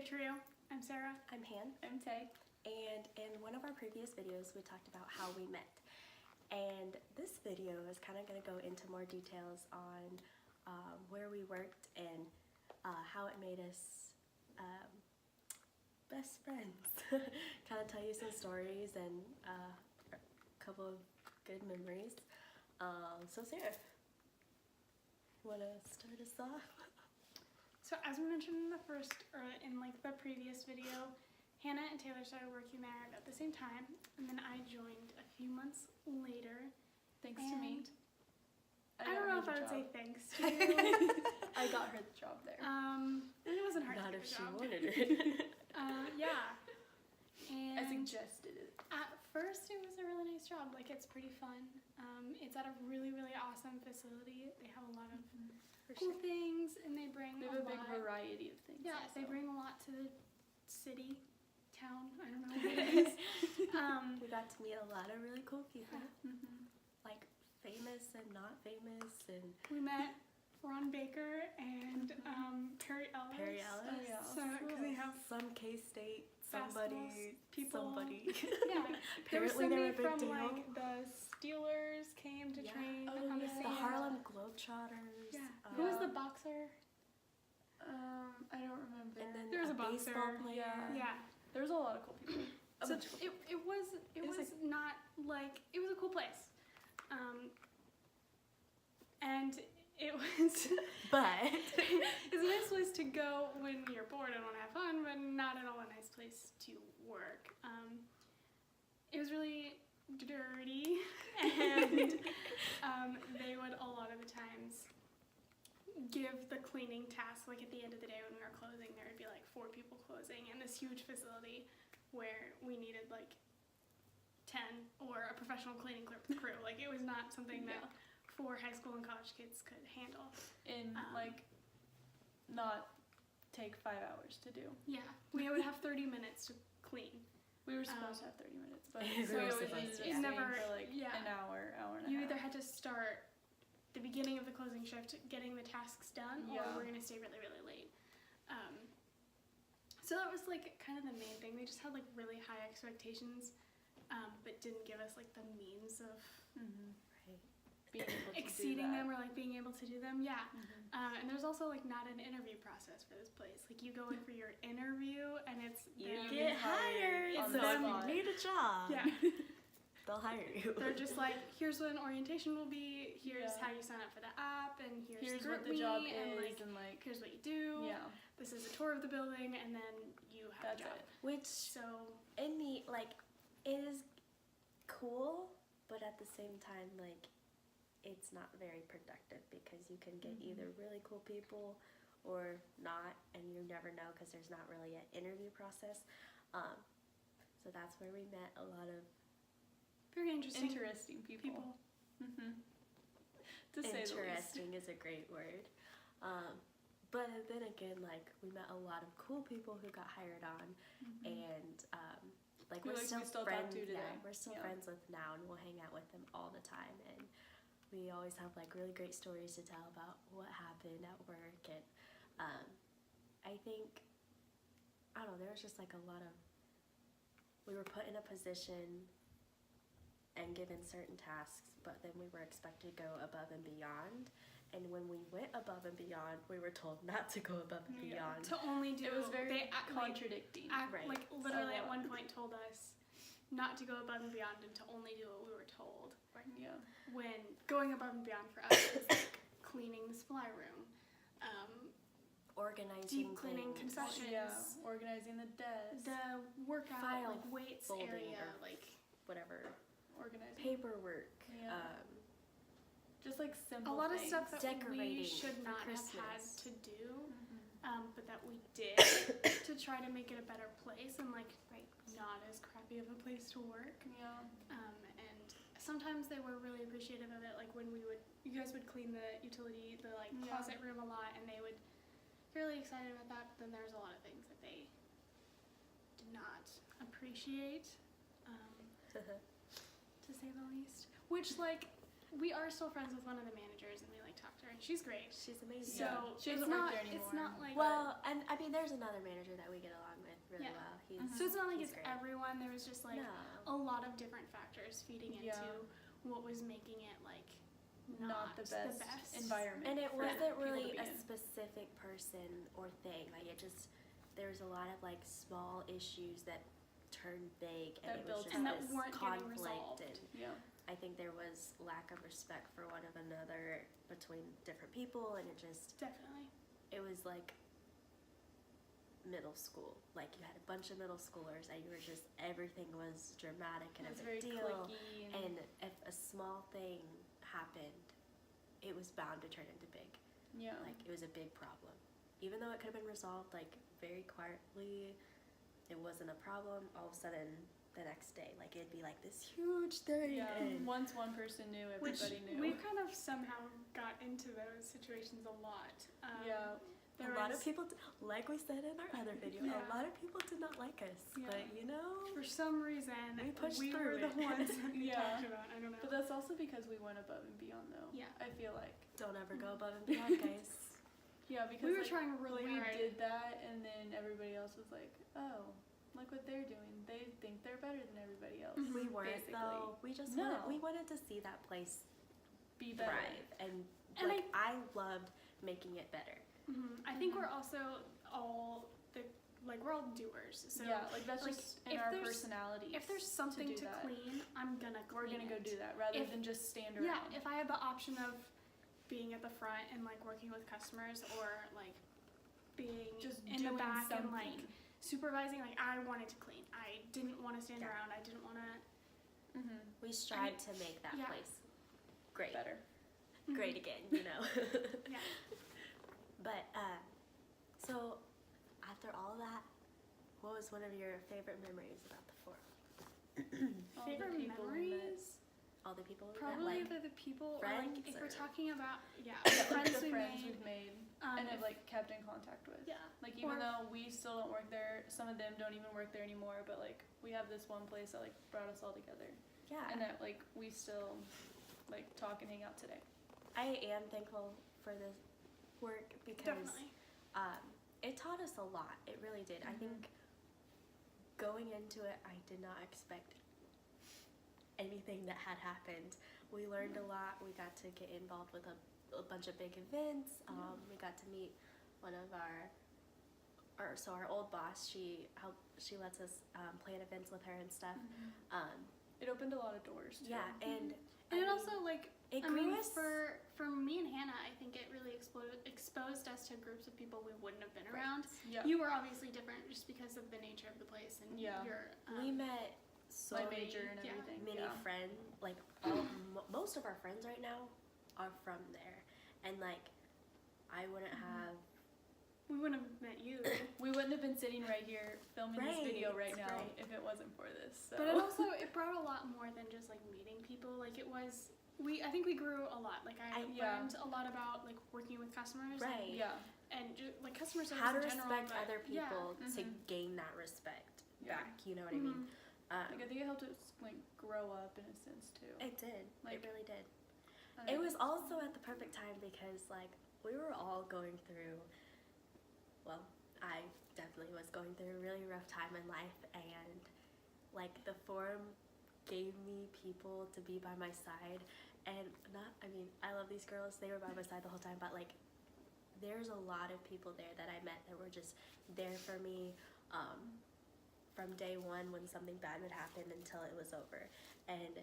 Trio. I'm Sarah. I'm Han. I'm Tay. And in one of our previous videos, we talked about how we met. And this video is kind of going to go into more details on where we worked and how it made us best friends. Kind of tell you some stories and a couple of good memories. So Sarah, want to start us off? So as we mentioned in the the previous video, Hannah and Taylor started working there at the same time, and then I joined a few months later. Thanks to me. I don't know if I would say thanks to you. I got her the job there. It wasn't hard Not to if get she the job. wanted it. Yeah. And I suggested it. at first it was a really nice job. Like, it's pretty fun. It's at a really, really awesome facility. They have a lot of cool things, and they bring They have a big variety of things. Yeah, also. they bring a lot to the city, town, I don't know what it is. We got to meet a lot of really cool people, Mhm. like famous and not famous, and We met Ron Baker and Perry Ellis. Perry Ellis. Oh, yeah. So, because they have, some K-State, Basketball people. yeah. There was Apparently they were somebody a big from, deal. like, the Steelers came to Yeah. train Oh, on the yeah. same. The Harlem Globetrotters. Yeah. Who was the Yeah. boxer? I don't remember. And then There was a baseball boxer. player. Yeah. There was a lot of cool people. A So bunch of cool it was not like, it was a cool place. And it was But it's a nice place to go when you're bored and want to have fun, but not at all a nice place to work. It was really dirty, and they would a lot of the times give the cleaning task, like at the end of the day when we were closing, there would be like 4 people closing in this huge facility where we needed like 10 or a professional cleaning crew. Like, it was not something that 4 high school and college kids could handle. in not take 5 hours to do. Yeah, we would have 30 minutes to clean. We were supposed to have 30 minutes, but We so were it supposed ended to, up yeah. staying Never- for like yeah. an hour and a You half. either had to start the beginning of the closing shift getting the tasks done, or Yeah. we're going to stay really, really late. So that was like kind of the main thing. They just had like really high expectations, but didn't give us like the means of right. being able to exceeding do them that. or like being able to do them. Yeah. Mhm. And there's also like not an interview process for this place. Like, you go in for your interview and it's You them- get hired. on So the if spot. you need a job, Yeah. they'll hire you. They're just like, here's what an orientation will be, here's Yeah. how you sign up for the app, and here's Here's what Group the job Me, and like, is, and like here's what you do. yeah, This is a tour of the building, and then you have that's a job. it. Which So in the it is cool, but at the same time, like, it's not very productive because you can get either really cool people or not, and you never know because there's not really an interview process. So that's where we met a lot of very interesting People. people. Mm-hmm. To say the least. interesting is a great word. But then again, like, we met a lot of cool people who got hired on, and like, Who, we're like, still we still talk friends. to today. Yeah, we're still Yeah. friends with now, and we'll hang out with them all the time. And we always have like really great stories to tell about what happened at work. And I think, I don't know, there was just like a lot of, we were put in a position and given certain tasks, but then we were expected to go above and beyond. And when we went above and beyond, we were told not to go above and Yeah. beyond. To only do It was very they act, like, contradicting. Right. like literally at A lot. one point told us not to go above and beyond and to only do what we were told. Yeah. When going above and beyond for us is like cleaning the supply room, Organizing deep cleaning things. concessions, Yeah. Organizing the desk. the workout File like weights folding area, or like whatever, Organizing. paperwork. Yeah. Just like simple a lot of things. stuff that Decorating we should for not have had Christmas. to do, Mhm. but that we did to try to make it a better place and like not as crappy of a place to work. Yeah. And sometimes they were really appreciative of it, like when you guys would clean the utility, the like Yeah. closet room a lot, and they would be really excited about that, but then there's a lot of things that they did not appreciate, to say the least. Which, like, we are still friends with one of the managers, and we like talk to her, and she's great. She's amazing. So Yeah. She it's doesn't work not there it's anymore. not like Well, and I mean, there's another manager that we get along with really Yeah. well. so it's not like he's it's great. everyone. There was just like No. a lot of different factors feeding into Yeah. what was making it like Not the best environment. And it for wasn't people to really be a in. specific person or thing. Like it just, there was a lot of like small issues that turned big, and That it was built just and that this weren't getting conflict. resolved. And Yeah. I think there was lack of respect for one of another between different people, and Definitely. it was like middle school. Like you had a bunch of middle schoolers, and you were just, everything was dramatic and It a was big very deal. cliquey And if a small thing happened, it was bound to turn into big. yeah. Like it was a big problem. Even though it could have been resolved like very quietly, it wasn't a problem. All of a sudden, the next day, like it'd be like this huge thing. Yeah. And Once one person knew, Which everybody knew. we kind of somehow got into those situations a lot. Yeah. There a lot of was- people, like we said in our other video, Yeah. a lot of people did not like us. Yeah. But you know, For some reason, We pushed were through the it. ones that they Yeah. talked about. I don't know. But that's also because we went above and beyond, though. Yeah. I feel like. don't ever go above and beyond, guys. Yeah, because we were like, trying really we hard. did that, and then everybody else was like, "Oh, look what they're doing. They think they're better than everybody else." Mhm. We weren't basically. though. We just No. wanted to see that place Be better. thrive, and And like I loved making it better. I think Mhm. we're also all we're all doers. So yeah, like that's like, just in if our there's- personalities. if there's something do to that. clean, I'm gonna clean We're gonna go it. do that rather If- than just stand Yeah, around. if I had the option of being at the front and like working with customers, or like being just in doing the back something. and like supervising, like I wanted to clean. I didn't want to stand Yeah. around. I didn't want to. We strive to make that yeah. place great, better. great again, you know. Yeah. But so after all that, what was one of your favorite memories about the forum? All the Favorite people we met. memories? All the people we met, Probably like, the people, or friends, like if we're or- talking about Yeah, friends the we friends made. we've made if- and have like kept in contact with. yeah. Like even Or- though we still don't work there, some of them don't even work there anymore. But like we have this one place that like brought us all together, yeah. and that like we still like talk and hang out today. I am thankful for this work because Definitely. it taught us a lot. It really did. I Mhm. think going into it, I did not expect anything that had happened. We learned a lot. We got to get involved with a bunch of big events. We got to meet one of our old boss. She lets us plan events with her and stuff. It opened a lot of doors too. Yeah, and And it I mean, also like it I grew mean, us for me and Hannah, I think it really exposed us to groups of people we wouldn't have been around. Yeah. You were obviously different just because of the nature of the place and Yeah. your. we met so My many major and yeah. everything. many yeah. friends, like most of our friends right now are from there, and like I wouldn't have We wouldn't have met you. We wouldn't have been sitting right here filming this video Right, right now right. if it wasn't for this. So. But it also it brought a lot more than just like meeting people. Like it was. I think we grew a lot. Like I Yeah. learned a lot about like working with customers. right yeah. And just, like customer service how to in general. respect but, other yeah. people to Mhm. gain that respect Yeah. back. You know what I mean? Like I think it helped us like grow up in a sense too. It did. Like- it really did. I It don't was know. also at the perfect time because like we were all going through. Well, I definitely was going through a really rough time in life, and like the forum gave me people to be by my side. And I love these girls. They were by my side the whole time, but like there's a lot of people there that I met that were just there for me from day one when something bad would happen until it was over. And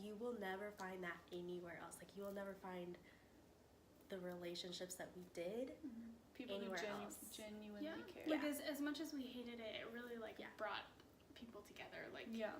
you will never find that anywhere else. Like you will never find the relationships that we did. people anywhere who else. genuinely Yeah. care. Like as much as we hated it, it really like Yeah. brought people together. Like Yeah.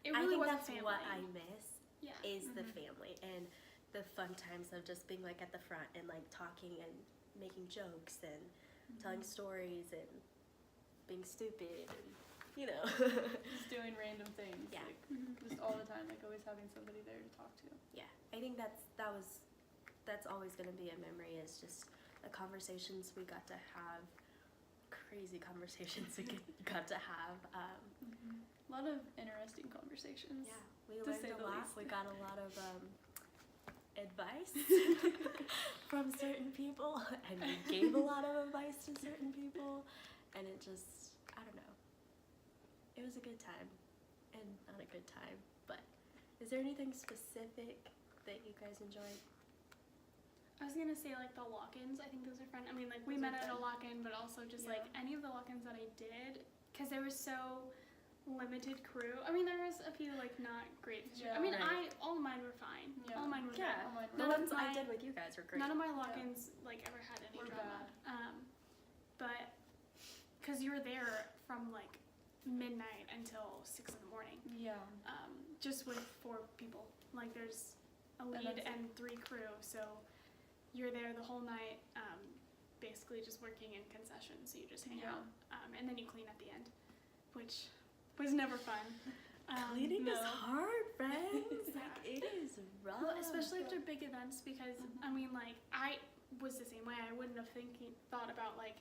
it I really think was that's a family. what I miss Yeah. is the Mhm. family and the fun times of just being like at the front and like talking and making jokes and telling stories and being stupid and you know. Just doing random things. Yeah. Like, Mhm. just all the time. Like always having somebody there to talk to. Yeah, I think that's always gonna be a memory, is just the conversations we got to have, crazy conversations got to have. A lot of interesting conversations. Yeah, we To learned say a the lot. least. We got a lot of advice from certain people, and we gave a lot of advice to certain people, and it just, I don't know. It was a good time, and not a good time, but is there anything specific that you guys enjoyed? I was gonna say like the lock-ins. I think those are fun. I mean, like we Those are met at a fun. lock-in, but also just like Yeah. any of the lock-ins that I did, because there was so limited crew. I mean, there was a few like not great. Yeah. I mean, Right. all of mine were fine. Yeah. All mine were Yeah. Oh my The None of ones I my- did with you guys were great. None of my lock-ins like ever had any Were drama. But because you were there from like midnight until 6 in the morning, Yeah. just with 4 people. Like there's a lead that's- and 3 crew, so you're there the whole night, basically just working in concessions. So you just hang Yeah. out, and then you clean at the end, which was never fun. Cleaning is No. hard, friends. Yeah. Like, it is rough. Well, especially after big events, because Mhm. I mean, like I was the same way. I wouldn't have thought about like,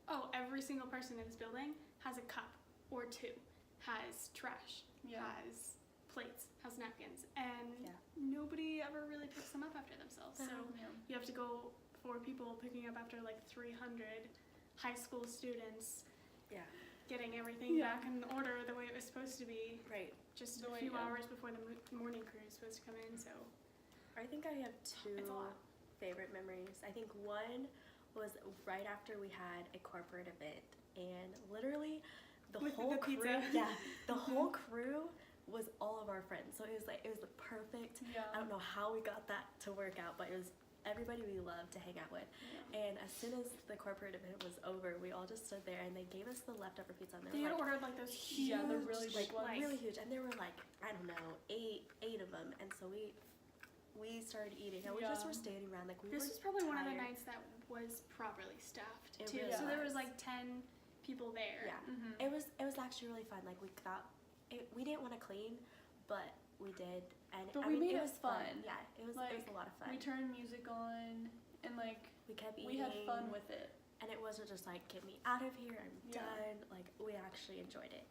oh, every single person in this building has a cup or 2, has trash, Yeah. has plates, has napkins, and Yeah. nobody ever really picks them up after themselves. So Yeah. you have to go 4 people picking up after like 300 high school students, Yeah. getting everything Yeah. back in order the way it was supposed to be. Right. Just The a way- few yeah. hours before the morning crew is supposed to come in. So I think I have It's a 2 lot. favorite memories. I think one was right after we had a corporate event, and literally the With whole the crew, pizza. yeah, the whole crew was all of our friends. So it was the perfect. Yeah. I don't know how we got that to work out, but it was everybody we loved to hang out with. Yeah. And as soon as the corporate event was over, we all just stood there, and they gave us the leftover pizza, and they they had were like, ordered like those huge, Yeah, the really big ones. like really huge, and there were like, I don't know, eight of them, and so we started eating, and we just Yeah. were standing around like we This were was probably one of the tired. nights that was properly staffed It too. really So there was. was like 10 people there. Yeah, Mhm. it was actually really fun. Like we didn't want to clean, but we did, and But I we mean, made it it was fun. fun. Yeah, it was Like, a lot of fun. We turned music on, and like We kept eating. we had fun with it. And it wasn't just like, get me out of here, I'm Yeah. done. Like, we actually enjoyed it.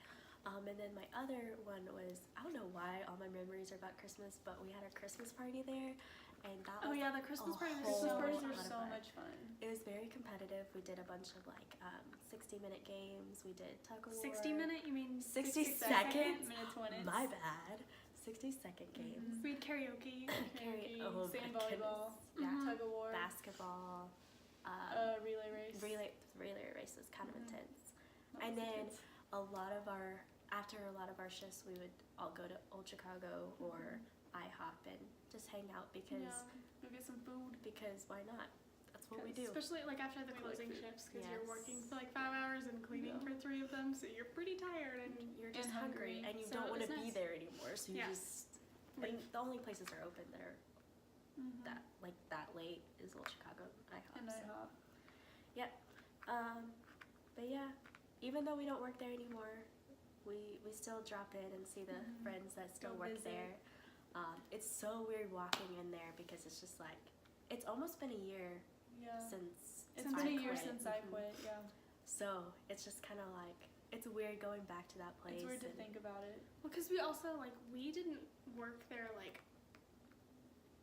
And then my other one was, I don't know why all my memories are about Christmas, but we had a Christmas party there, and that Oh was, yeah, the Christmas a party was Christmas whole so parties lot are of so fun. much fun. It was very competitive. We did a bunch of like 60-minute games. We did tug of war. 60-minute. You mean 60 seconds? Minutes when it's My bad. 60-second games. We had karaoke. karaoke, Oh, sand my volleyball, goodness. Mhm. tug of war, Basketball. relay race. Relay race was kind of Mhm. intense. That And was then intense. after a lot of our shifts, we would all go to Old Chicago or IHOP and just hang out because Go get some food. why not? That's what we do. Especially like after the We like closing food. shifts, because you're Yes. working for like 5 hours and cleaning Yeah. for 3 of them, so you're pretty tired and You're just And hungry, hungry. and you So don't it want to was be nice. there anymore. So you Yeah. just Leave. and the only places that are open that are Mhm. that late is Old Chicago IHOP. And so. IHOP. But yeah, even though we don't work there anymore, we still drop in and see the Mhm. friends that still Go work visit. there. It's so weird walking in there because it's just like it's almost been a year Yeah. since It's Since been I a year quit. since I Mhm. quit. Yeah. So it's just kind of like it's weird going back to that place. It's weird to and- think about it. Well, because we also like we didn't work there like.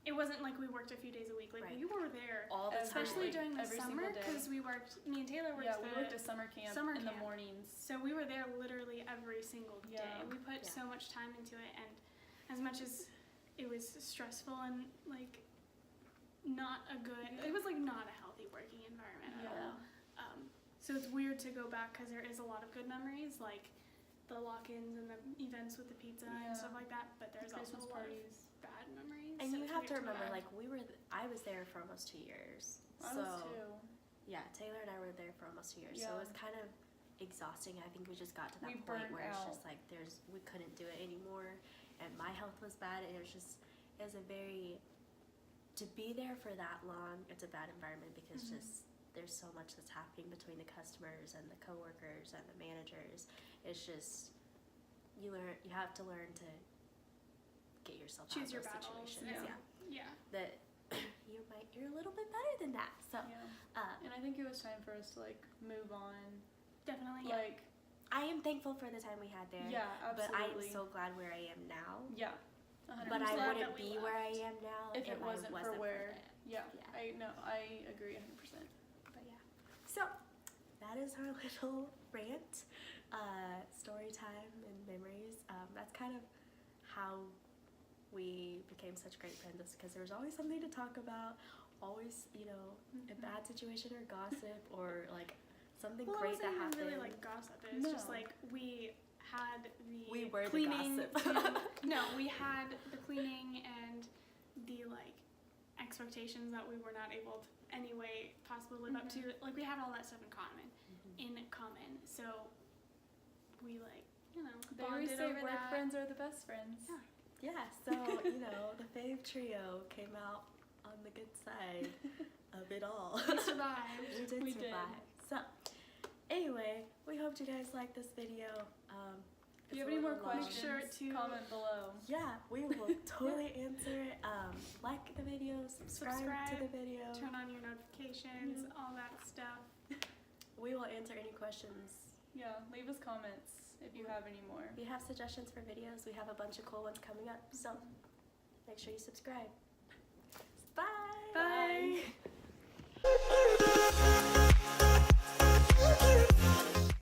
It wasn't like we worked a few days a week. Like Right. we were there, all the especially time. during the Every summer, single day. because we worked. Me and Taylor worked. Yeah, we worked a summer camp summer in the camp. mornings. So we were there literally every single day. Yeah. We put Yeah. so much time into it, and as much as it was stressful and like not a good, it was like not a healthy working environment at Yeah. all. So it's weird to go back because there is a lot of good memories, like the lock-ins and the events with the pizza Yeah. and stuff like that. But there's also Christmas a lot parties. of bad memories. And so you it's have to weird go remember, back. like I was there for almost 2 years. I so was too. yeah, Taylor and I were there for almost 2 years. So Yeah. it was kind of exhausting. I think we just got to that We point burnt where it's out. just like we couldn't do it anymore, and my health was bad, and it was a very to be there for that long. It's a bad environment because Mhm. just there's so much that's happening between the customers and the coworkers and the managers. It's just you have to learn to get yourself out Choose of your those battles. situations. Yeah. Yeah. That you're a little bit better than that. So Yeah. And I think it was time for us to like move on. Definitely. Like I am thankful for the time we had there. yeah, But I am absolutely. so glad where I am now. Yeah. but I'm I glad wouldn't that we be where I left. am now If it I wasn't for where, it. yeah, Yeah. I agree 100%. But yeah. So that is our little rant, story time and memories. That's kind of how we became such great friends, because there was always something to talk about, always, you know, a bad situation or gossip or like something Well, great it that wasn't happened. even really like gossip. It was just No. like we had the We were the cleaning. gossip. No, we had the cleaning and the like expectations that we were not able to anyway possibly live up to. Like we had all that stuff in common. So we like, you know, They always bonded say over work that. friends are the best friends. Yeah. Yeah, so, you know, the Fave Trio came out on the good side of it all. We survived. We did We did. survive. So, anyway, we hope you guys liked this video. If you have any more Make questions, sure to- comment below. Yeah, we will totally answer it. Like the video, subscribe to the video. Turn on your notifications, all that stuff. We will answer any questions. Yeah, leave us comments if you have any more. If you have suggestions for videos, we have a bunch of cool ones coming up. So, make sure you subscribe.